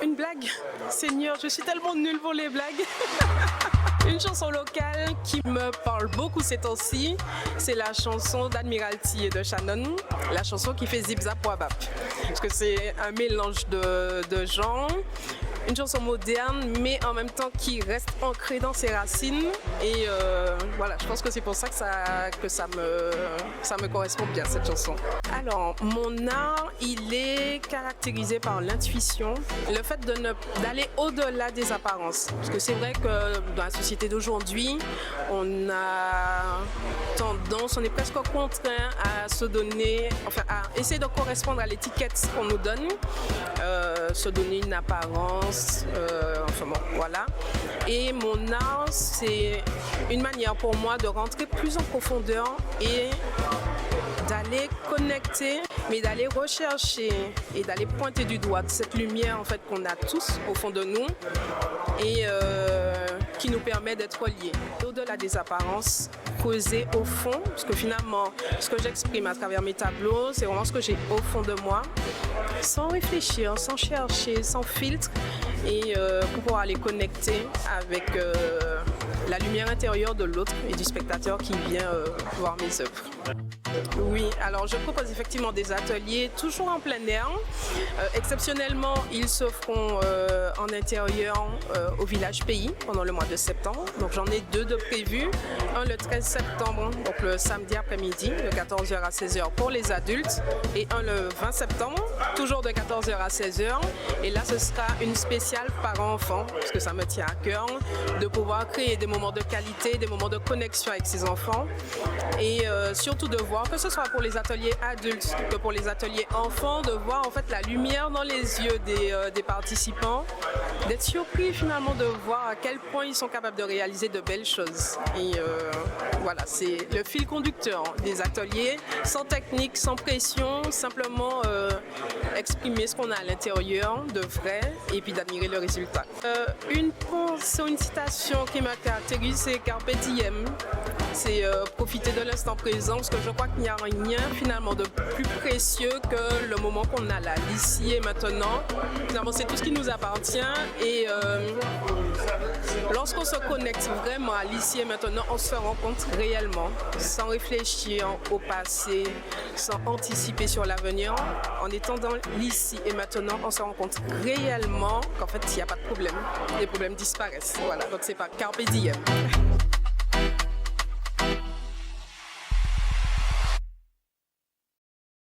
Une blague? Seigneur, je suis tellement nulle pour les blagues. Une chanson locale qui me parle beaucoup ces temps-ci, c'est la chanson d'Admiralty et de Shannon, la chanson qui fait Zip Zap Wabap. Parce que c'est un mélange de genres, une chanson moderne, mais en même temps qui reste ancrée dans ses racines. Et voilà, je pense que c'est pour ça que ça me correspond bien, cette chanson. Alors, mon art, il est caractérisé par l'intuition, le fait d'aller au-delà des apparences. Parce que c'est vrai que dans la société d'aujourd'hui, on a tendance, on est presque contraint à se donner, enfin à essayer de correspondre à l'étiquette qu'on nous donne, se donner une apparence, enfin bon, voilà. Et mon art, c'est une manière pour moi de rentrer plus en profondeur et d'aller connecter, mais d'aller rechercher et d'aller pointer du doigt cette lumière en fait qu'on a tous au fond de nous et qui nous permet d'être liés. Au-delà des apparences, causer au fond, parce que finalement, ce que j'exprime à travers mes tableaux, c'est vraiment ce que j'ai au fond de moi, sans réfléchir, sans chercher, sans filtre, et pour pouvoir aller connecter avec la lumière intérieure de l'autre et du spectateur qui vient voir mes œuvres. Oui, alors je propose effectivement des ateliers toujours en plein air. Exceptionnellement, ils se feront en intérieur au village Pays pendant le mois de septembre. Donc j'en ai deux de prévus. Un le 13 septembre, donc le samedi après-midi, de 14h à 16h pour les adultes. Et un le 20 septembre, toujours de 14h à 16h. Et là, ce sera une spéciale parents-enfants, parce que ça me tient à cœur, de pouvoir créer des moments de qualité, des moments de connexion avec ses enfants. Et surtout de voir, que ce soit pour les ateliers adultes que pour les ateliers enfants, de voir en fait la lumière dans les yeux des participants, d'être surpris finalement de voir à quel point ils sont capables de réaliser de belles choses. Et voilà, c'est le fil conducteur des ateliers, sans technique, sans pression, simplement exprimer ce qu'on a à l'intérieur de vrai et puis d'admirer le résultat. Une pensée, une citation qui m'a caractérisée, c'est Carpe Diem. C'est profiter de l'instant présent, parce que je crois qu'il n'y a rien finalement de plus précieux que le moment qu'on a là, l'ici et maintenant. Finalement, c'est tout ce qui nous appartient et lorsqu'on se connecte vraiment à l'ici et maintenant, on se rencontre réellement, sans réfléchir au passé, sans anticiper sur l'avenir. En étant dans l'ici et maintenant, on se rend compte réellement qu'en fait, il n'y a pas de problème. Les problèmes disparaissent. Voilà, donc c'est pas Carpe Diem.